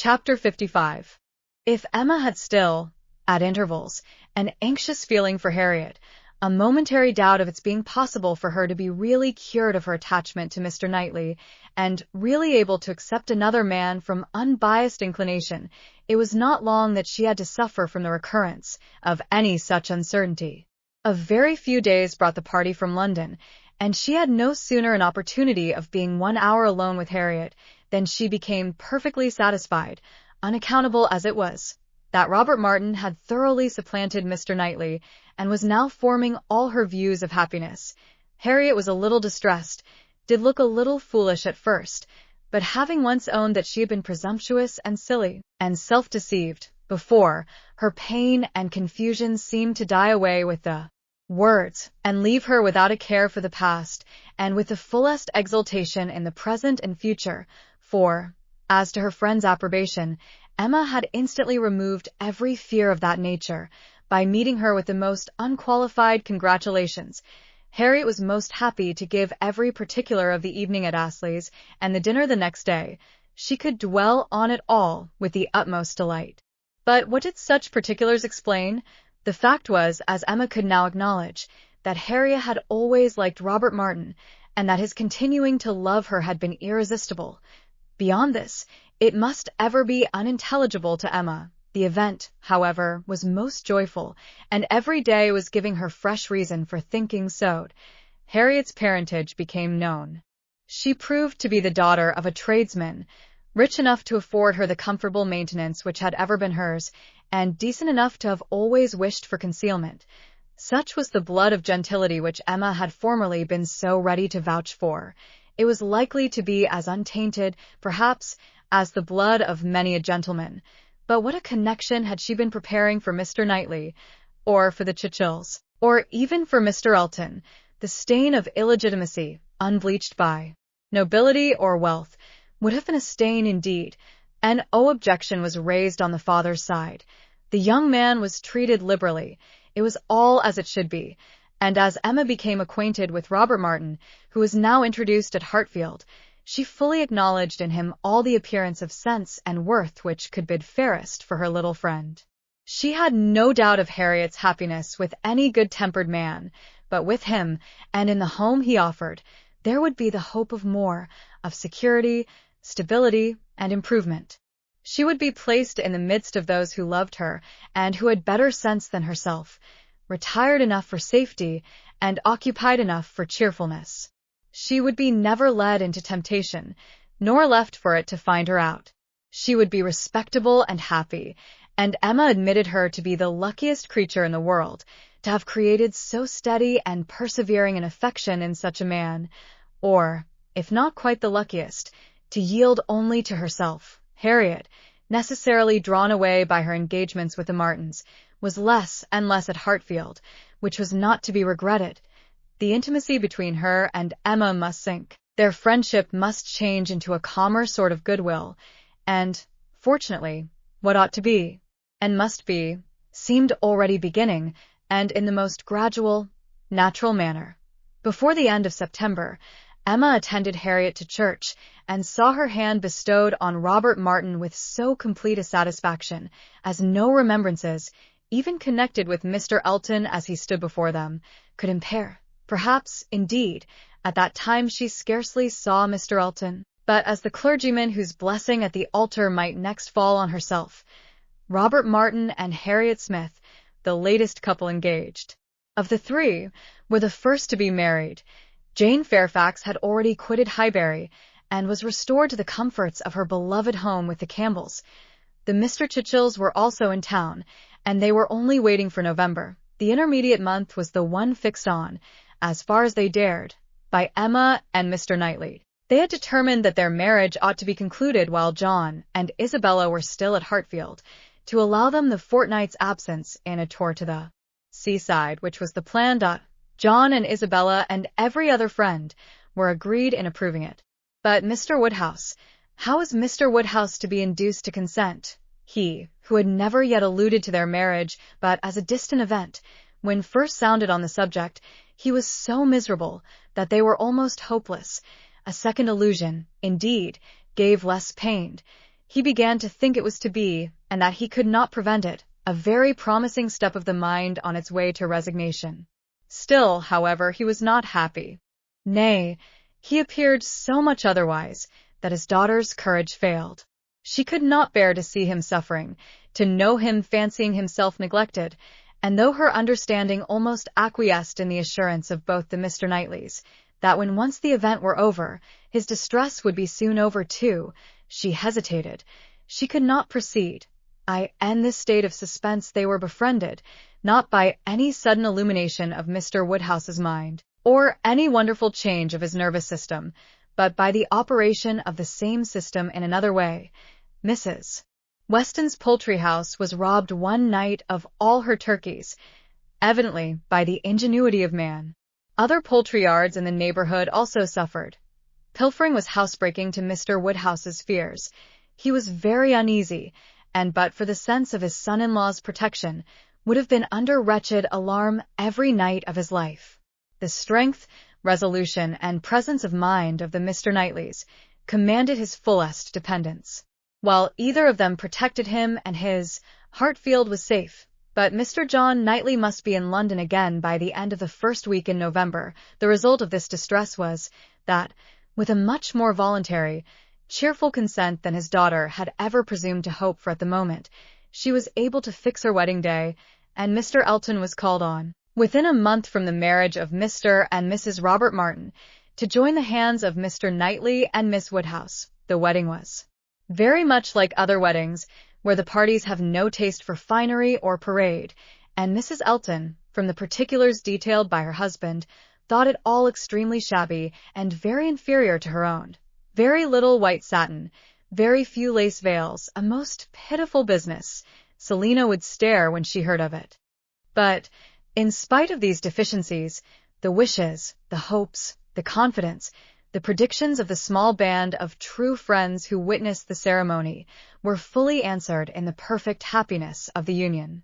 Chapter 55. If Emma had still, at intervals, an anxious feeling for Harriet, a momentary doubt of its being possible for her to be really cured of her attachment to Mr. Knightley, and really able to accept another man from unbiased inclination, it was not long that she had to suffer from the recurrence of any such uncertainty. A very few days brought the party from London, and she had no sooner an opportunity of being 1 hour alone with Harriet than she became perfectly satisfied, unaccountable as it was, that Robert Martin had thoroughly supplanted Mr. Knightley, and was now forming all her views of happiness. Harriet was a little distressed, did look a little foolish at first, but having once owned that she had been presumptuous and silly, and self-deceived, before, her pain and confusion seemed to die away with the words, and leave her without a care for the past, and with the fullest exultation in the present and future, for, as to her friend's approbation, Emma had instantly removed every fear of that nature, by meeting her with the most unqualified congratulations. Harriet was most happy to give every particular of the evening at Astley's, and the dinner the next day. She could dwell on it all with the utmost delight. But what did such particulars explain? The fact was, as Emma could now acknowledge, that Harriet had always liked Robert Martin, and that his continuing to love her had been irresistible. Beyond this, it must ever be unintelligible to Emma. The event, however, was most joyful, and every day was giving her fresh reason for thinking so. Harriet's parentage became known. She proved to be the daughter of a tradesman, rich enough to afford her the comfortable maintenance which had ever been hers, and decent enough to have always wished for concealment. Such was the blood of gentility which Emma had formerly been so ready to vouch for. It was likely to be as untainted, perhaps, as the blood of many a gentleman. But what a connection had she been preparing for Mr. Knightley, or for the Churchills, or even for Mr. Elton, the stain of illegitimacy, unbleached by nobility or wealth, would have been a stain indeed, and no objection was raised on the father's side. The young man was treated liberally. It was all as it should be, and as Emma became acquainted with Robert Martin, who was now introduced at Hartfield, she fully acknowledged in him all the appearance of sense and worth which could bid fairest for her little friend. She had no doubt of Harriet's happiness with any good-tempered man, but with him, and in the home he offered, there would be the hope of more, of security, stability, and improvement. She would be placed in the midst of those who loved her, and who had better sense than herself, retired enough for safety, and occupied enough for cheerfulness. She would be never led into temptation, nor left for it to find her out. She would be respectable and happy, and Emma admitted her to be the luckiest creature in the world, to have created so steady and persevering an affection in such a man, or, if not quite the luckiest, to yield only to herself. Harriet, necessarily drawn away by her engagements with the Martins, was less and less at Hartfield, which was not to be regretted. The intimacy between her and Emma must sink. Their friendship must change into a calmer sort of goodwill, and, fortunately, what ought to be, and must be, seemed already beginning, and in the most gradual, natural manner. Before the end of September, Emma attended Harriet to church, and saw her hand bestowed on Robert Martin with so complete a satisfaction, as no remembrances, even connected with Mr. Elton as he stood before them, could impair. Perhaps, indeed, at that time she scarcely saw Mr. Elton, but as the clergyman whose blessing at the altar might next fall on herself. Robert Martin and Harriet Smith, the latest couple engaged, of the three, were the first to be married. Jane Fairfax had already quitted Highbury, and was restored to the comforts of her beloved home with the Campbells. The Mr. Churchills were also in town, and they were only waiting for November. The intermediate month was the one fixed on, as far as they dared, by Emma and Mr. Knightley. They had determined that their marriage ought to be concluded while John and Isabella were still at Hartfield, to allow them the fortnight's absence in a tour to the seaside, which was the plan. John and Isabella and every other friend were agreed in approving it. But Mr. Woodhouse, how was Mr. Woodhouse to be induced to consent? He, who had never yet alluded to their marriage but as a distant event, when first sounded on the subject, he was so miserable that they were almost hopeless. A second allusion, indeed, gave less pain. He began to think it was to be, and that he could not prevent it, a very promising step of the mind on its way to resignation. Still, however, he was not happy. Nay, he appeared so much otherwise, that his daughter's courage failed. She could not bear to see him suffering, to know him fancying himself neglected, and though her understanding almost acquiesced in the assurance of both the Mr. Knightleys, that when once the event were over, his distress would be soon over too, she hesitated. She could not proceed. In this state of suspense they were befriended, not by any sudden illumination of Mr. Woodhouse's mind, or any wonderful change of his nervous system, but by the operation of the same system in another way. Mrs. Weston's poultry house was robbed one night of all her turkeys, evidently by the ingenuity of man. Other poultry yards in the neighborhood also suffered. Pilfering was housebreaking to Mr. Woodhouse's fears. He was very uneasy, and but for the sense of his son-in-law's protection, would have been under wretched alarm every night of his life. The strength, resolution, and presence of mind of the Mr. Knightleys commanded his fullest dependence. While either of them protected him and his, Hartfield was safe. But Mr. John Knightley must be in London again by the end of the first week in November. The result of this distress was that, with a much more voluntary, cheerful consent than his daughter had ever presumed to hope for at the moment, she was able to fix her wedding day, and Mr. Elton was called on, within a month from the marriage of Mr. and Mrs. Robert Martin, to join the hands of Mr. Knightley and Miss Woodhouse. The wedding was very much like other weddings, where the parties have no taste for finery or parade, and Mrs. Elton, from the particulars detailed by her husband, thought it all extremely shabby and very inferior to her own. Very little white satin, very few lace veils, a most pitiful business. Selina would stare when she heard of it. But, in spite of these deficiencies, the wishes, the hopes, the confidence, the predictions of the small band of true friends who witnessed the ceremony were fully answered in the perfect happiness of the union.